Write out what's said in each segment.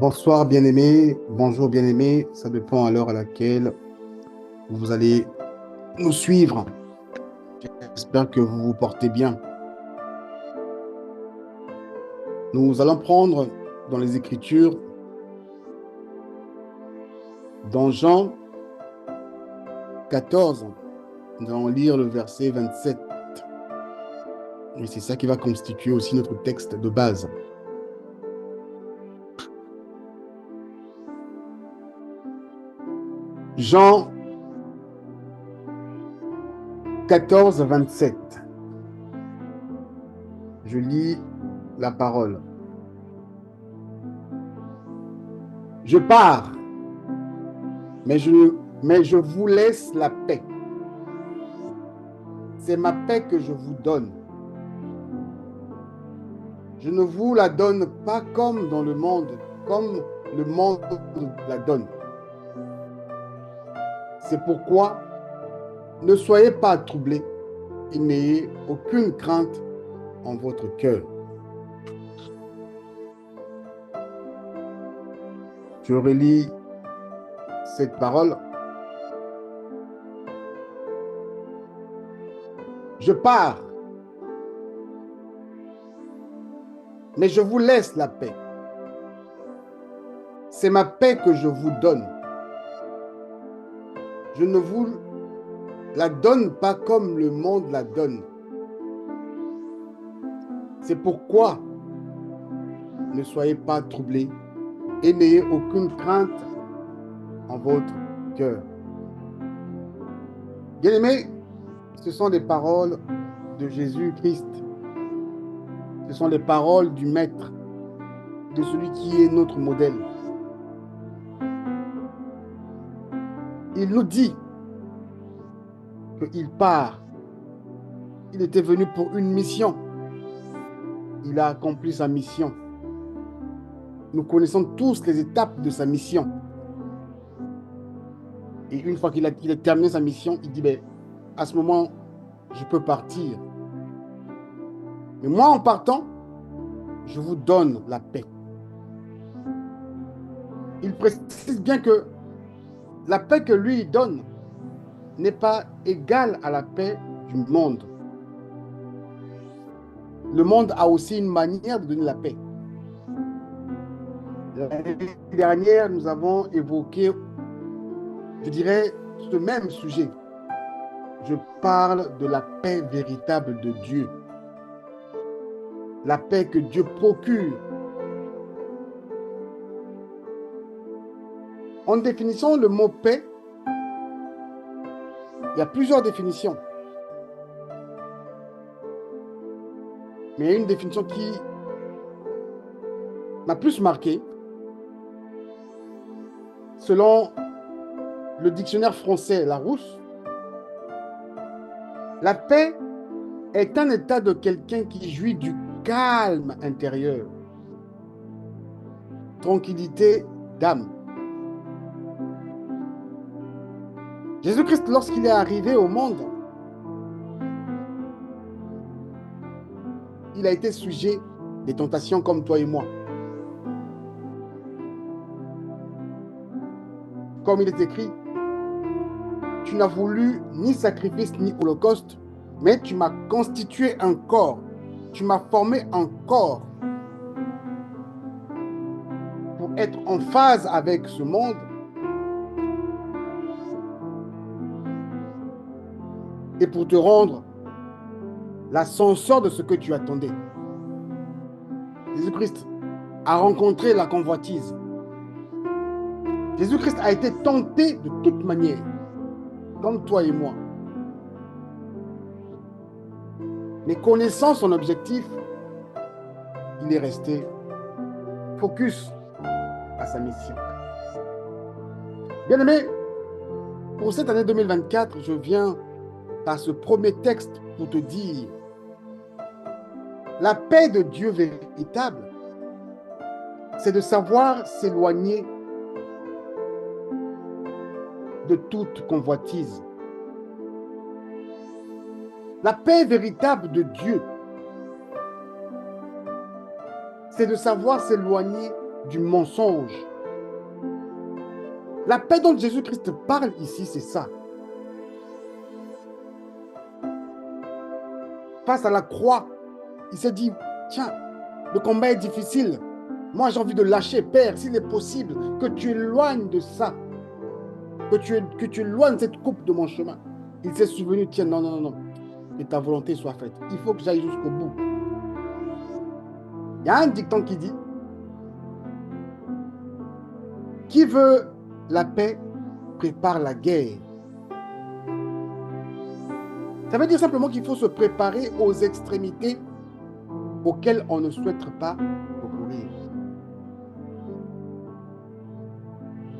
Bonsoir bien-aimés, bonjour bien-aimés, ça dépend à l'heure à laquelle vous allez nous suivre. J'espère que vous vous portez bien. Nous allons prendre dans les Écritures, dans Jean 14, nous allons lire le verset 27. Et c'est ça qui va constituer aussi notre texte de base. Jean 14, 27. Je lis la parole. Je pars, mais je vous laisse la paix. C'est ma paix que je vous donne. Je ne vous la donne pas comme dans le monde, comme le monde la donne. C'est pourquoi ne soyez pas troublés et n'ayez aucune crainte en votre cœur. Je relis cette parole. Je pars, mais je vous laisse la paix. C'est ma paix que je vous donne. Je ne vous la donne pas comme le monde la donne. C'est pourquoi ne soyez pas troublés et n'ayez aucune crainte en votre cœur. Bien-aimés, ce sont des paroles de Jésus-Christ. Ce sont les paroles du Maître, de celui qui est notre modèle. Il nous dit qu'il part. Il était venu pour une mission. Il a accompli sa mission. Nous connaissons tous les étapes de sa mission. Et une fois qu'il a terminé sa mission, il dit, ben, à ce moment, je peux partir. Mais moi, en partant, je vous donne la paix. Il précise bien que la paix que lui donne n'est pas égale à la paix du monde. Le monde a aussi une manière de donner la paix. L'année dernière, nous avons évoqué, je dirais, ce même sujet. Je parle de la paix véritable de Dieu. La paix que Dieu procure. En définissant le mot paix, il y a plusieurs définitions. Mais il y a une définition qui m'a plus marqué. Selon le dictionnaire français Larousse, la paix est un état de quelqu'un qui jouit du calme intérieur, tranquillité d'âme. Jésus-Christ, lorsqu'il est arrivé au monde, il a été sujet des tentations comme toi et moi. Comme il est écrit, tu n'as voulu ni sacrifice ni holocauste, mais tu m'as constitué un corps, tu m'as formé un corps pour être en phase avec ce monde et pour te rendre l'ascenseur de ce que tu attendais. Jésus-Christ a rencontré la convoitise. Jésus-Christ a été tenté de toute manière, comme toi et moi. Mais connaissant son objectif, il est resté focus à sa mission. Bien-aimé, pour cette année 2024, je viens par ce premier texte pour te dire la paix de Dieu véritable, c'est de savoir s'éloigner de toute convoitise. La paix véritable de Dieu, c'est de savoir s'éloigner du mensonge. La paix dont Jésus-Christ parle ici, c'est ça. Face à la croix, il s'est dit, tiens, le combat est difficile. Moi, j'ai envie de lâcher. Père, s'il est possible, que tu éloignes de ça. Que tu éloignes cette coupe de mon chemin. Il s'est souvenu, tiens, non, non, non. Que ta volonté soit faite. Il faut que j'aille jusqu'au bout. Il y a un dicton qui dit, qui veut la paix prépare la guerre. Ça veut dire simplement qu'il faut se préparer aux extrémités auxquelles on ne souhaite pas recourir.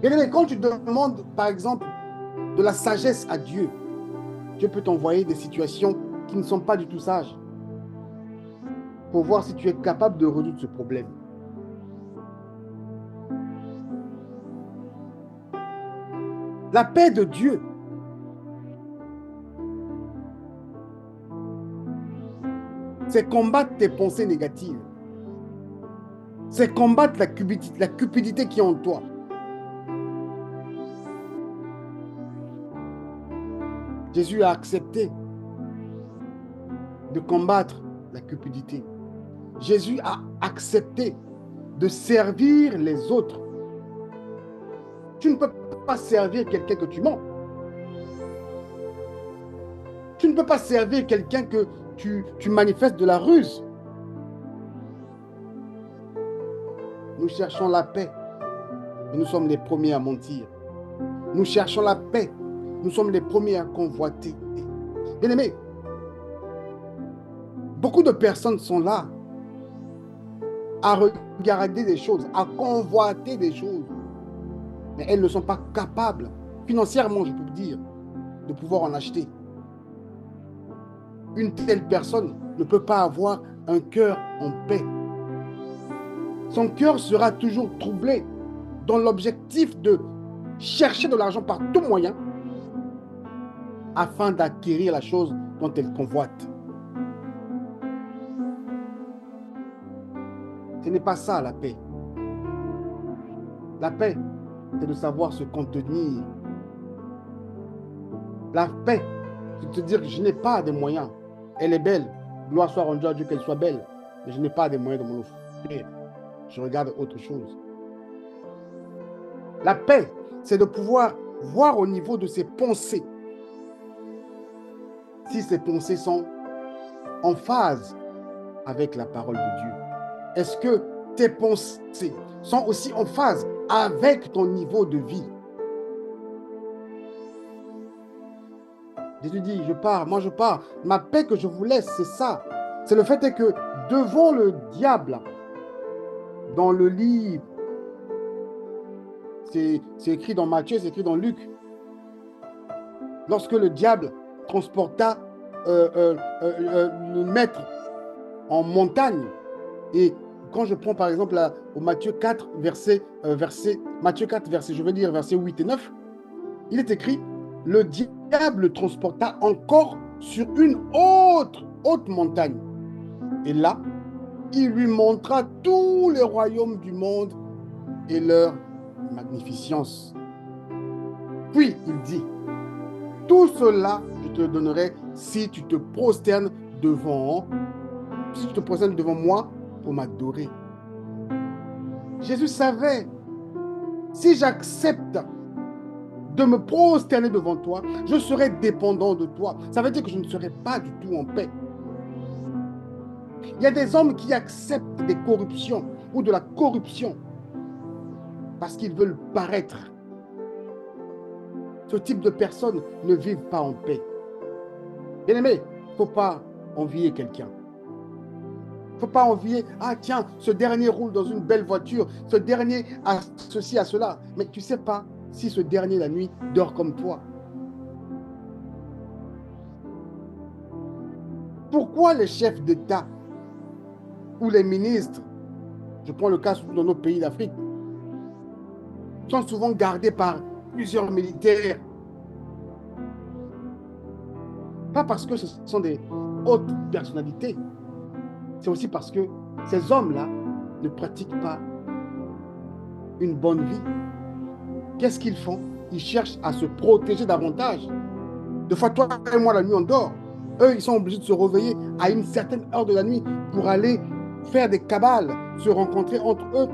Et quand tu demandes, par exemple, de la sagesse à Dieu, Dieu peut t'envoyer des situations qui ne sont pas du tout sages pour voir si tu es capable de résoudre ce problème. La paix de Dieu, c'est combattre tes pensées négatives. C'est combattre la cupidité qui est en toi. Jésus a accepté de combattre la cupidité. Jésus a accepté de servir les autres. Tu ne peux pas servir quelqu'un que tu mens. Tu ne peux pas servir quelqu'un que tu manifestes de la ruse. Nous cherchons la paix, mais nous sommes les premiers à mentir. Nous cherchons la paix, nous sommes les premiers à convoiter. Bien-aimés, beaucoup de personnes sont là à regarder des choses, à convoiter des choses, mais elles ne sont pas capables, financièrement, je peux dire, de pouvoir en acheter. Une telle personne ne peut pas avoir un cœur en paix. Son cœur sera toujours troublé dans l'objectif de chercher de l'argent par tout moyen afin d'acquérir la chose dont elle convoite. Ce n'est pas ça la paix. La paix, c'est de savoir se contenir. La paix, c'est de te dire que je n'ai pas de moyens. Elle est belle. Gloire soit rendue à Dieu qu'elle soit belle. Mais je n'ai pas de moyens de m'en offrir. Je regarde autre chose. La paix, c'est de pouvoir voir au niveau de ses pensées. Si ces pensées sont en phase avec la parole de Dieu. Est-ce que tes pensées sont aussi en phase avec ton niveau de vie? Jésus dit, je pars, moi je pars. Ma paix que je vous laisse, c'est ça. C'est le fait que devant le diable, dans le livre, c'est écrit dans Matthieu, c'est écrit dans Luc, lorsque le diable transporta le maître en montagne, et quand je prends par exemple au Matthieu 4, Matthieu 4, je veux dire versets 8 et 9, il est écrit, le diable le transporta encore sur une haute montagne. Et là, il lui montra tous les royaumes du monde et leur magnificence. Puis il dit, tout cela, je te le donnerai si tu te prosternes devant moi pour m'adorer. Jésus savait, si j'accepte de me prosterner devant toi, je serai dépendant de toi. Ça veut dire que je ne serai pas du tout en paix. Il y a des hommes qui acceptent des corruptions ou de la corruption parce qu'ils veulent paraître. Ce type de personnes ne vivent pas en paix. Bien aimé, il ne faut pas envier quelqu'un. Il ne faut pas envier, ah tiens, ce dernier roule dans une belle voiture, ce dernier a ceci, a cela. Mais tu ne sais pas si ce dernier, la nuit, dort comme toi. Pourquoi les chefs d'État ou les ministres, je prends le cas dans nos pays d'Afrique, sont souvent gardés par plusieurs militaires? Pas parce que ce sont des hautes personnalités, c'est aussi parce que ces hommes-là ne pratiquent pas une bonne vie, qu'est-ce qu'ils font? Ils cherchent à se protéger davantage. Des fois, toi et moi, la nuit, on dort. Eux, ils sont obligés de se réveiller à une certaine heure de la nuit pour aller faire des cabales, se rencontrer entre eux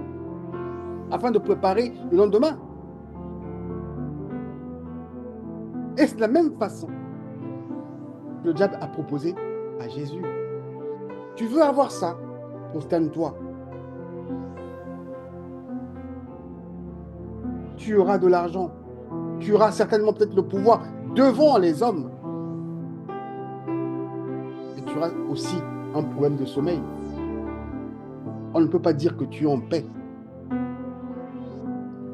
afin de préparer le lendemain. Et c'est de la même façon que le diable a proposé à Jésus. Tu veux avoir ça? Prosterne-toi. Tu auras de l'argent. Tu auras certainement peut-être le pouvoir devant les hommes. Et tu auras aussi un problème de sommeil. On ne peut pas dire que tu es en paix.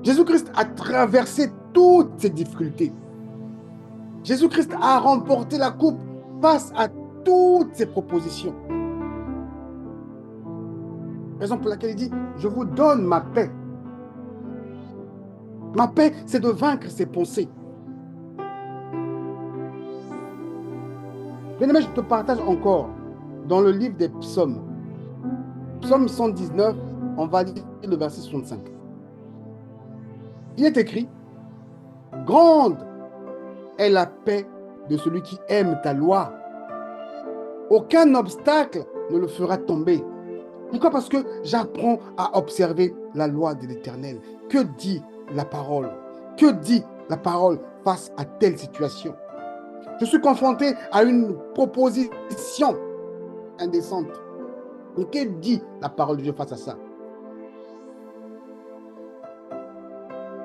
Jésus-Christ a traversé toutes ces difficultés. Jésus-Christ a remporté la coupe face à toutes ces propositions. Raison pour laquelle il dit, je vous donne ma paix. Ma paix, c'est de vaincre ces pensées. Bien-aimé, je te partage encore dans le livre des psaumes. Psaume 119, on va lire le verset 65. Il est écrit, grande est la paix de celui qui aime ta loi. Aucun obstacle ne le fera tomber. Pourquoi? Parce que j'apprends à observer la loi de l'Éternel. Que dit la parole? Que dit la parole face à telle situation? Je suis confronté à une proposition indécente. Et que dit la parole de Dieu face à ça?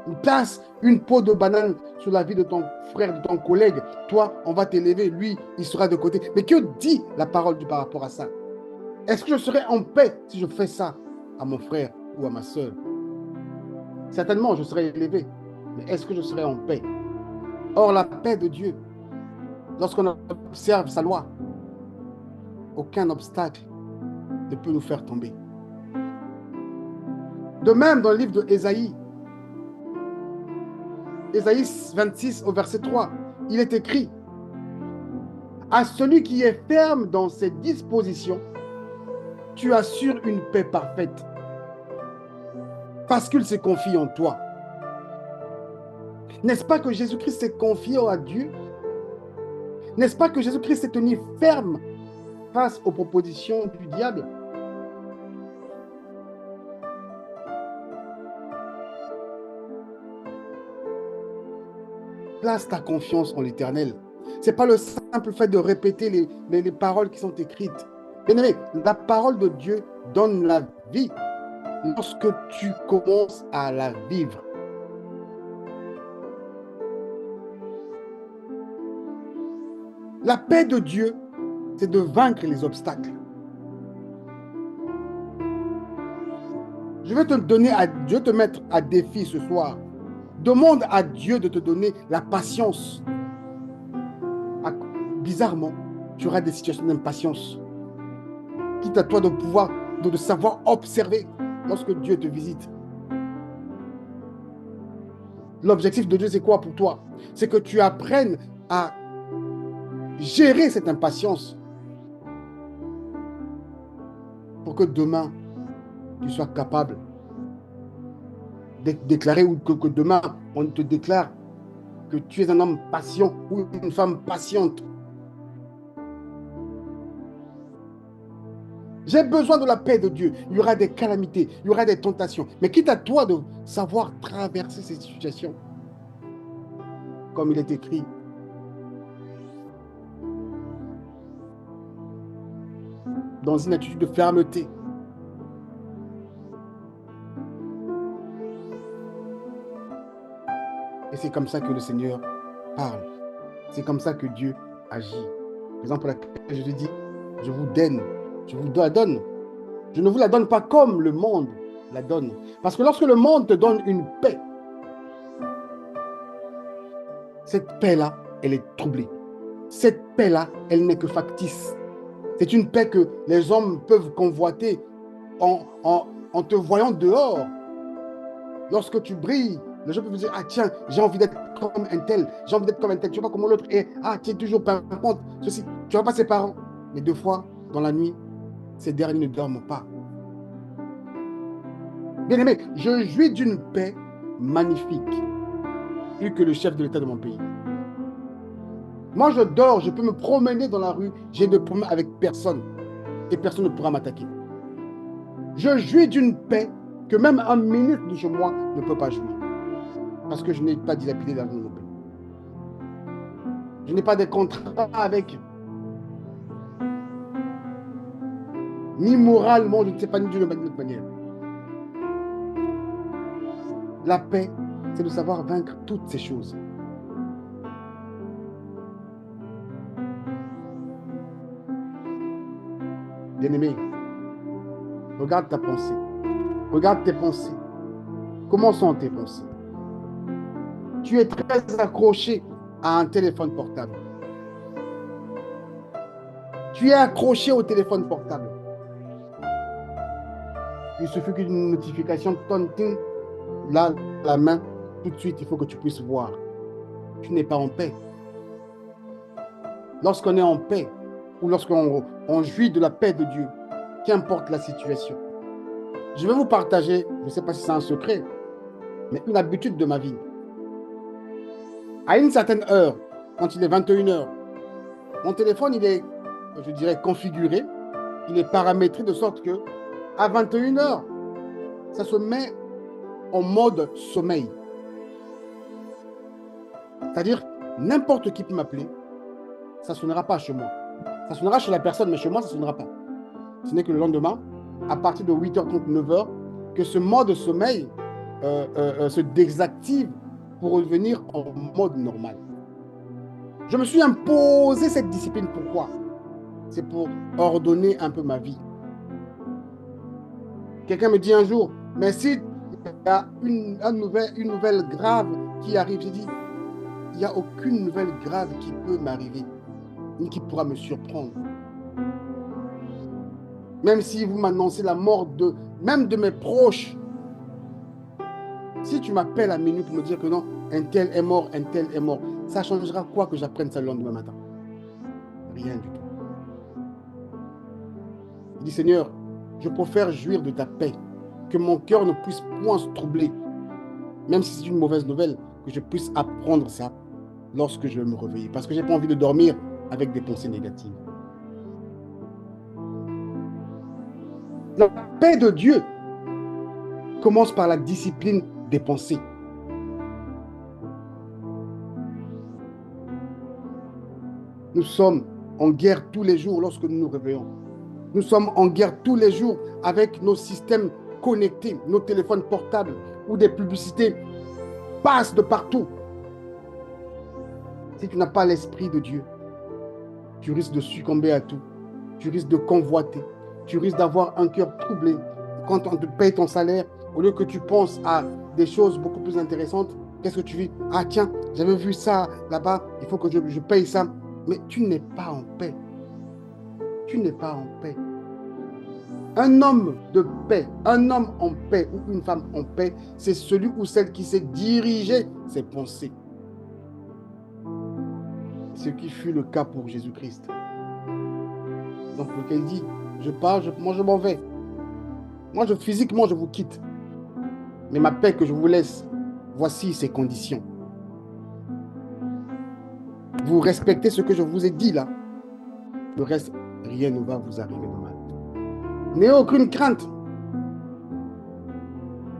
Il place une peau de banane sur la vie de ton frère, de ton collègue. Toi, on va t'élever. Lui, il sera de côté. Mais que dit la parole de Dieu par rapport à ça? Est-ce que je serai en paix si je fais ça à mon frère ou à ma soeur? Certainement, je serai élevé. Mais est-ce que je serai en paix? Or, la paix de Dieu, lorsqu'on observe sa loi, aucun obstacle ne peut nous faire tomber. De même, dans le livre de Ésaïe 26 au verset 3, il est écrit, à celui qui est ferme dans ses dispositions, tu assures une paix parfaite, parce qu'il se confie en toi. N'est-ce pas que Jésus-Christ s'est confié à Dieu? N'est-ce pas que Jésus-Christ s'est tenu ferme face aux propositions du diable? Place ta confiance en l'Éternel. Ce n'est pas le simple fait de répéter les paroles qui sont écrites. Bien-aimé, la parole de Dieu donne la vie lorsque tu commences à la vivre. La paix de Dieu, c'est de vaincre les obstacles. Je vais te mettre à défi ce soir. Demande à Dieu de te donner la patience. Bizarrement, tu auras des situations d'impatience. Quitte à toi de savoir observer lorsque Dieu te visite. L'objectif de Dieu, c'est quoi pour toi? C'est que tu apprennes à gérer cette impatience pour que demain, tu sois capable d'être déclaré ou que demain, on te déclare que tu es un homme patient ou une femme patiente. J'ai besoin de la paix de Dieu. Il y aura des calamités, il y aura des tentations. Mais quitte à toi de savoir traverser ces situations. Comme il est écrit. Dans une attitude de fermeté. Et c'est comme ça que le Seigneur parle. C'est comme ça que Dieu agit. Raison pour laquelle je te dis, je vous la donne. Je ne vous la donne pas comme le monde la donne. Parce que lorsque le monde te donne une paix, cette paix-là, elle est troublée. Cette paix-là, elle n'est que factice. C'est une paix que les hommes peuvent convoiter en te voyant dehors. Lorsque tu brilles, les gens peuvent dire, ah tiens, j'ai envie d'être comme un tel, j'ai envie d'être comme un tel, tu vois pas comment l'autre est, ah tu es toujours par contre, ceci, tu vois pas ses parents. Mais deux fois, dans la nuit, ces derniers ne dorment pas. Bien-aimé, je jouis d'une paix magnifique, plus que le chef de l'État de mon pays. Moi, je dors, je peux me promener dans la rue, j'ai de problème avec personne et personne ne pourra m'attaquer. Je jouis d'une paix que même un ministre de chez moi ne peut pas jouir parce que je n'ai pas dilapidé l'argent de mon pays. Je n'ai pas de contrat avec, ni moralement, je ne sais pas ni d'une autre manière. La paix, c'est de savoir vaincre toutes ces choses. Bien-aimé, regarde ta pensée. Regarde tes pensées. Comment sont tes pensées? Tu es très accroché à un téléphone portable. Tu es accroché au téléphone portable. Il suffit qu'une notification tonne là, la main, tout de suite, il faut que tu puisses voir. Tu n'es pas en paix. Lorsqu'on est en paix, ou lorsqu'on jouit de la paix de Dieu, qu'importe la situation. Je vais vous partager, je ne sais pas si c'est un secret, mais une habitude de ma vie. À une certaine heure, quand il est 21 heures, mon téléphone, il est, je dirais, configuré, il est paramétré de sorte que à 21 heures, ça se met en mode sommeil. C'est-à-dire, n'importe qui peut m'appeler, ça ne sonnera pas chez moi. Ça sonnera chez la personne, mais chez moi, ça ne sonnera pas. Ce n'est que le lendemain, à partir de 8h30, 9h, que ce mode sommeil se désactive pour revenir en mode normal. Je me suis imposé cette discipline. Pourquoi? C'est pour ordonner un peu ma vie. Quelqu'un me dit un jour, mais si il y a une nouvelle grave qui arrive, j'ai dit, il n'y a aucune nouvelle grave qui peut m'arriver, ni qui pourra me surprendre. Même si vous m'annoncez la mort même de mes proches, si tu m'appelles à minuit pour me dire que non, un tel est mort, ça changera quoi que j'apprenne ça le lendemain matin? Rien du tout. Il dit, Seigneur, je préfère jouir de ta paix, que mon cœur ne puisse point se troubler, même si c'est une mauvaise nouvelle, que je puisse apprendre ça lorsque je vais me réveiller, parce que je n'ai pas envie de dormir avec des pensées négatives. La paix de Dieu commence par la discipline des pensées. Nous sommes en guerre tous les jours lorsque nous nous réveillons. Nous sommes en guerre tous les jours avec nos systèmes connectés, nos téléphones portables, où des publicités passent de partout. Si tu n'as pas l'esprit de Dieu, tu risques de succomber à tout. Tu risques de convoiter. Tu risques d'avoir un cœur troublé. Quand on te paye ton salaire, au lieu que tu penses à des choses beaucoup plus intéressantes, qu'est-ce que tu vis? Ah tiens, j'avais vu ça là-bas, il faut que je paye ça. Mais tu n'es pas en paix. Tu n'es pas en paix. Un homme de paix, un homme en paix ou une femme en paix, c'est celui ou celle qui sait diriger ses pensées. Ce qui fut le cas pour Jésus-Christ. Donc, lequel dit, je pars, moi je m'en vais. Moi, physiquement, je vous quitte. Mais ma paix que je vous laisse, voici ses conditions. Vous respectez ce que je vous ai dit là. Le reste, rien ne va vous arriver de mal. N'ayez aucune crainte.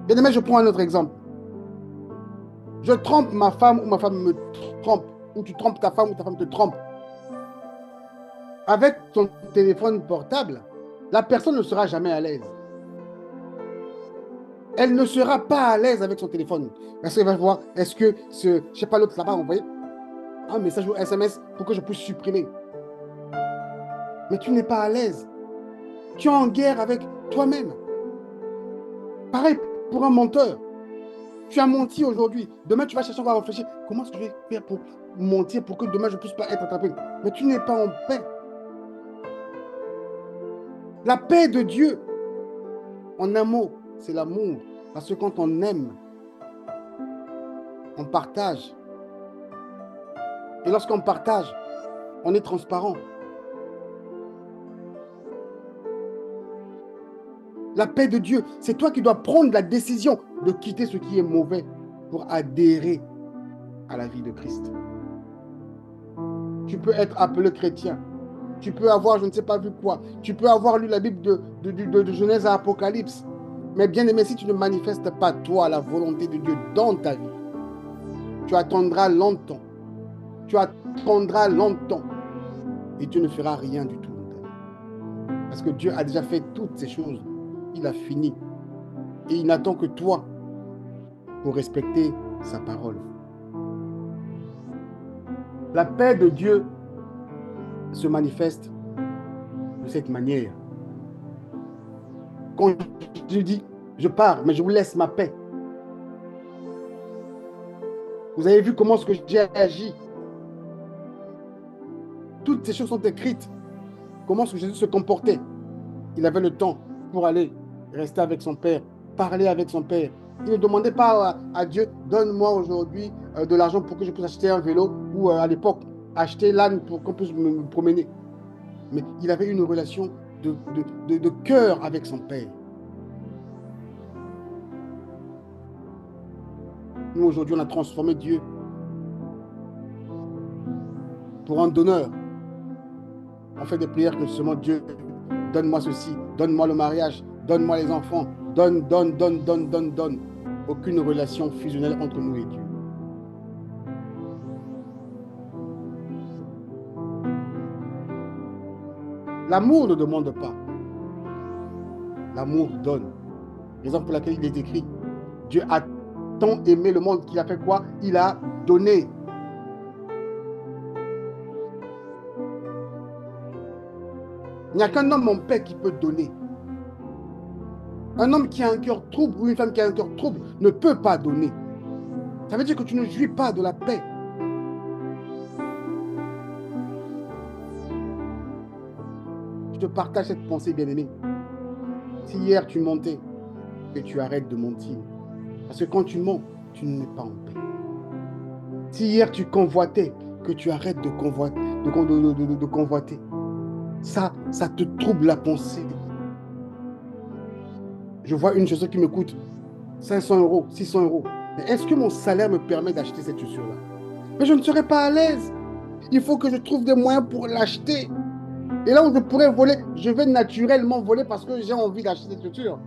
Bien aimé, je prends un autre exemple. Je trompe ma femme ou ma femme me trompe. Ou tu trompes ta femme ou ta femme te trompe. Avec ton téléphone portable, la personne ne sera jamais à l'aise. Elle ne sera pas à l'aise avec son téléphone. Parce qu'elle va voir, est-ce que je ne sais pas, l'autre là-bas a envoyé un message ou SMS pour que je puisse supprimer. Mais tu n'es pas à l'aise. Tu es en guerre avec toi-même. Pareil pour un menteur. Tu as menti aujourd'hui. Demain, tu vas chercher, on va réfléchir. Comment est-ce que je vais faire pour mentir pour que demain, je ne puisse pas être attrapé? Mais tu n'es pas en paix. La paix de Dieu, en un mot, c'est l'amour. Parce que quand on aime, on partage. Et lorsqu'on partage, on est transparent. La paix de Dieu, c'est toi qui dois prendre la décision de quitter ce qui est mauvais pour adhérer à la vie de Christ. Tu peux être appelé chrétien. Tu peux avoir, je ne sais pas vu quoi. Tu peux avoir lu la Bible de Genèse à Apocalypse. Mais bien aimé, si tu ne manifestes pas, toi, la volonté de Dieu dans ta vie, tu attendras longtemps. Tu attendras longtemps. Et tu ne feras rien du tout dans ta vie. Parce que Dieu a déjà fait toutes ces choses. Il a fini. Et il n'attend que toi pour respecter sa parole. La paix de Dieu se manifeste de cette manière. Quand je dis, je pars, mais je vous laisse ma paix. Vous avez vu comment est-ce que j'ai agi. Toutes ces choses sont écrites. Comment est-ce que Jésus se comportait. Il avait le temps pour aller rester avec son Père, parler avec son Père. Il ne demandait pas à Dieu, donne-moi aujourd'hui de l'argent pour que je puisse acheter un vélo ou à l'époque, acheter l'âne pour qu'on puisse me promener. Mais il avait une relation de cœur avec son Père. Nous, aujourd'hui, on a transformé Dieu pour un donneur. On fait des prières que seulement Dieu, donne-moi ceci, donne-moi le mariage, donne-moi les enfants, donne. Aucune relation fusionnelle entre nous et Dieu. L'amour ne demande pas. L'amour donne. Raison pour laquelle il est écrit, Dieu a tant aimé le monde qu'il a fait quoi? Il a donné. Il n'y a qu'un homme en paix qui peut donner. Un homme qui a un cœur trouble ou une femme qui a un cœur trouble ne peut pas donner. Ça veut dire que tu ne jouis pas de la paix. Je te partage cette pensée, bien-aimée. Si hier tu mentais, que tu arrêtes de mentir. Parce que quand tu mens, tu n'es pas en paix. Si hier tu convoitais, que tu arrêtes de convoiter. Ça te trouble la pensée. Je vois une chaussure qui me coûte 500 euros, 600 euros. Mais est-ce que mon salaire me permet d'acheter cette chaussure-là? Mais je ne serai pas à l'aise. Il faut que je trouve des moyens pour l'acheter. Et là où je pourrais voler, je vais naturellement voler parce que j'ai envie d'acheter cette chaussure.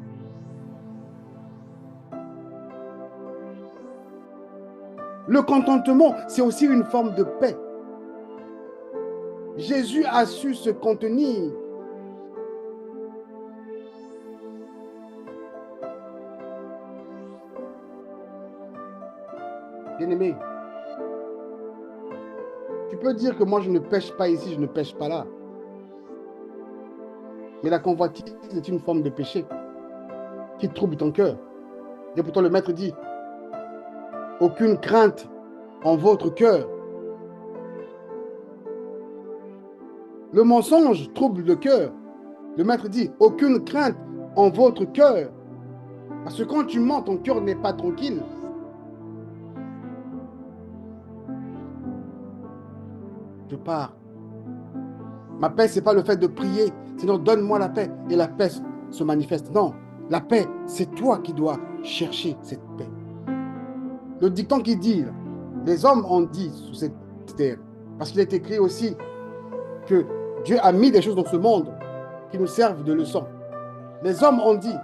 Le contentement, c'est aussi une forme de paix. Jésus a su se contenir. Bien-aimé, tu peux dire que moi je ne pêche pas ici, je ne pêche pas là. Mais la convoitise est une forme de péché qui trouble ton cœur. Et pourtant le maître dit, aucune crainte en votre cœur. Le mensonge trouble le cœur. Le maître dit, aucune crainte en votre cœur. Parce que quand tu mens, ton cœur n'est pas tranquille. Je pars. Ma paix, ce n'est pas le fait de prier, sinon donne-moi la paix et la paix se manifeste. Non, la paix, c'est toi qui dois chercher cette paix. Le dicton qui dit, les hommes ont dit sous cette terre, parce qu'il est écrit aussi que Dieu a mis des choses dans ce monde qui nous servent de leçon. Les hommes ont dit,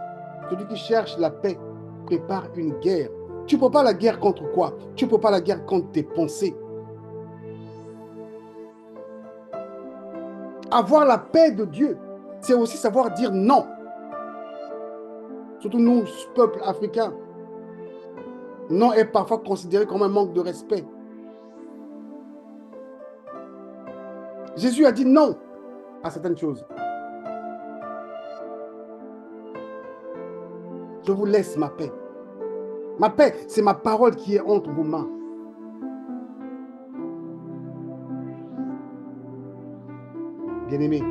celui qui cherche la paix prépare une guerre. Tu ne peux pas la guerre contre quoi? Tu ne peux pas la guerre contre tes pensées. Avoir la paix de Dieu, c'est aussi savoir dire non. Surtout nous, peuple africain. Non est parfois considéré comme un manque de respect. Jésus a dit non à certaines choses. Je vous laisse ma paix. Ma paix, c'est ma parole qui est entre vos mains. Bien-aimés,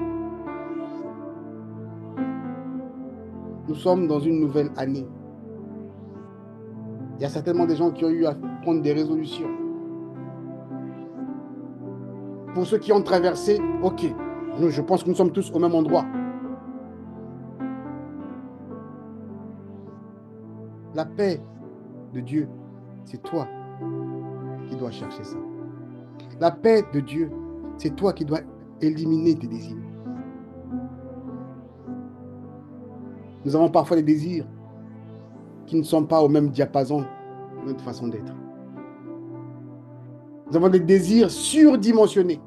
nous sommes dans une nouvelle année. Il y a certainement des gens qui ont eu à prendre des résolutions. Pour ceux qui ont traversé, ok, je pense que nous sommes tous au même endroit. La paix de Dieu, c'est toi qui dois chercher ça. La paix de Dieu, c'est toi qui dois éliminer tes désirs. Nous avons parfois des désirs qui ne sont pas au même diapason de notre façon d'être. Nous avons des désirs surdimensionnés.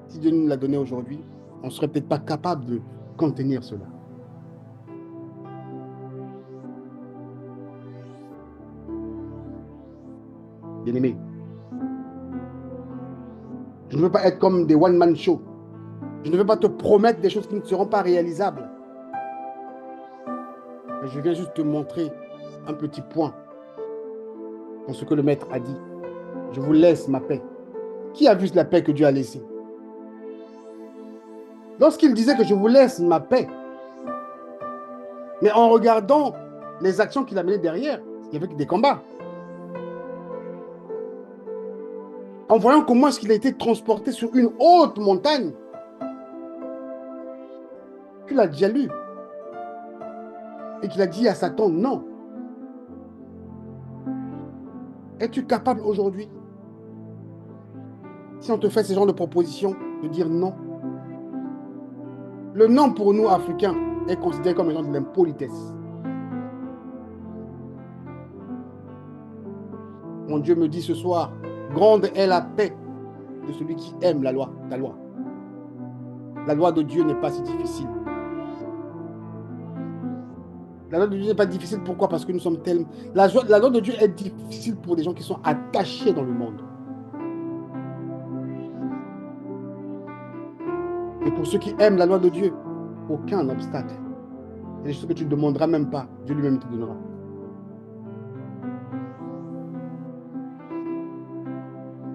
Si Dieu nous l'a donné aujourd'hui, on ne serait peut-être pas capable de contenir cela. Bien-aimé, je ne veux pas être comme des one-man shows. Je ne veux pas te promettre des choses qui ne seront pas réalisables. Mais je viens juste te montrer un petit point dans ce que le Maître a dit. Je vous laisse ma paix. Qui a vu la paix que Dieu a laissée? Lorsqu'il disait que je vous laisse ma paix, mais en regardant les actions qu'il a menées derrière, il y avait des combats. En voyant comment est-ce qu'il a été transporté sur une haute montagne, qu'il a déjà lu, et qu'il a dit à Satan, non. Es-tu capable aujourd'hui, si on te fait ce genre de proposition, de dire non? Le non pour nous, Africains, est considéré comme un genre de l'impolitesse. Mon Dieu me dit ce soir, grande est la paix de celui qui aime la loi, ta loi. La loi de Dieu n'est pas si difficile. La loi de Dieu n'est pas difficile, pourquoi? Parce que nous sommes tellement... La loi de Dieu est difficile pour des gens qui sont attachés dans le monde. Et pour ceux qui aiment la loi de Dieu, aucun obstacle. Et des choses que tu ne demanderas même pas, Dieu lui-même te donnera.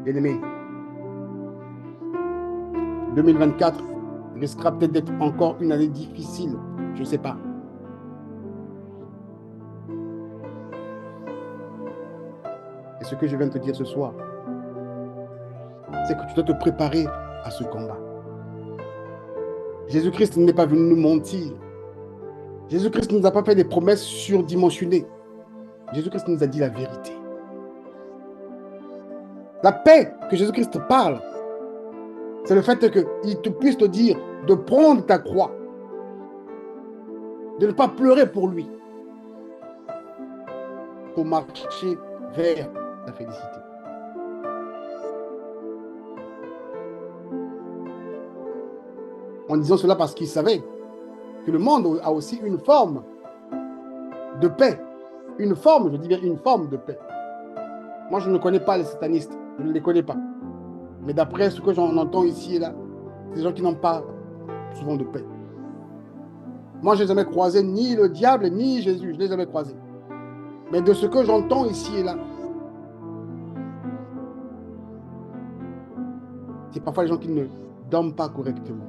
Bien-aimé, 2024 risquera peut-être d'être encore une année difficile. Je ne sais pas. Et ce que je viens de te dire ce soir, c'est que tu dois te préparer à ce combat. Jésus-Christ n'est pas venu nous mentir. Jésus-Christ ne nous a pas fait des promesses surdimensionnées. Jésus-Christ nous a dit la vérité. La paix que Jésus-Christ parle, c'est le fait qu'il te puisse te dire de prendre ta croix, de ne pas pleurer pour lui, pour marcher vers la félicité. En disant cela parce qu'il savait que le monde a aussi une forme de paix. Une forme, je dis bien une forme de paix. Moi, je ne connais pas les satanistes. Je ne les connais pas. Mais d'après ce que j'en entends ici et là, c'est des gens qui n'ont pas souvent de paix. Moi, je n'ai jamais croisé ni le diable, ni Jésus. Je ne les ai jamais croisés. Mais de ce que j'entends ici et là, c'est parfois les gens qui ne dorment pas correctement.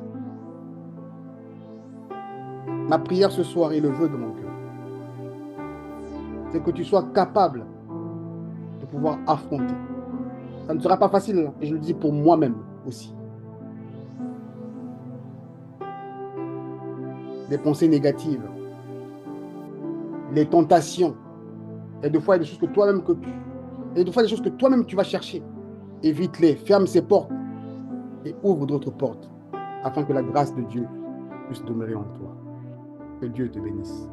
Ma prière ce soir est le vœu de mon cœur. C'est que tu sois capable de pouvoir affronter. Ça ne sera pas facile, et je le dis pour moi-même aussi. Les pensées négatives, les tentations, et des fois, il y a des choses que toi-même tu vas chercher. Évite-les, ferme ces portes et ouvre d'autres portes afin que la grâce de Dieu puisse demeurer en toi. Que Dieu te bénisse.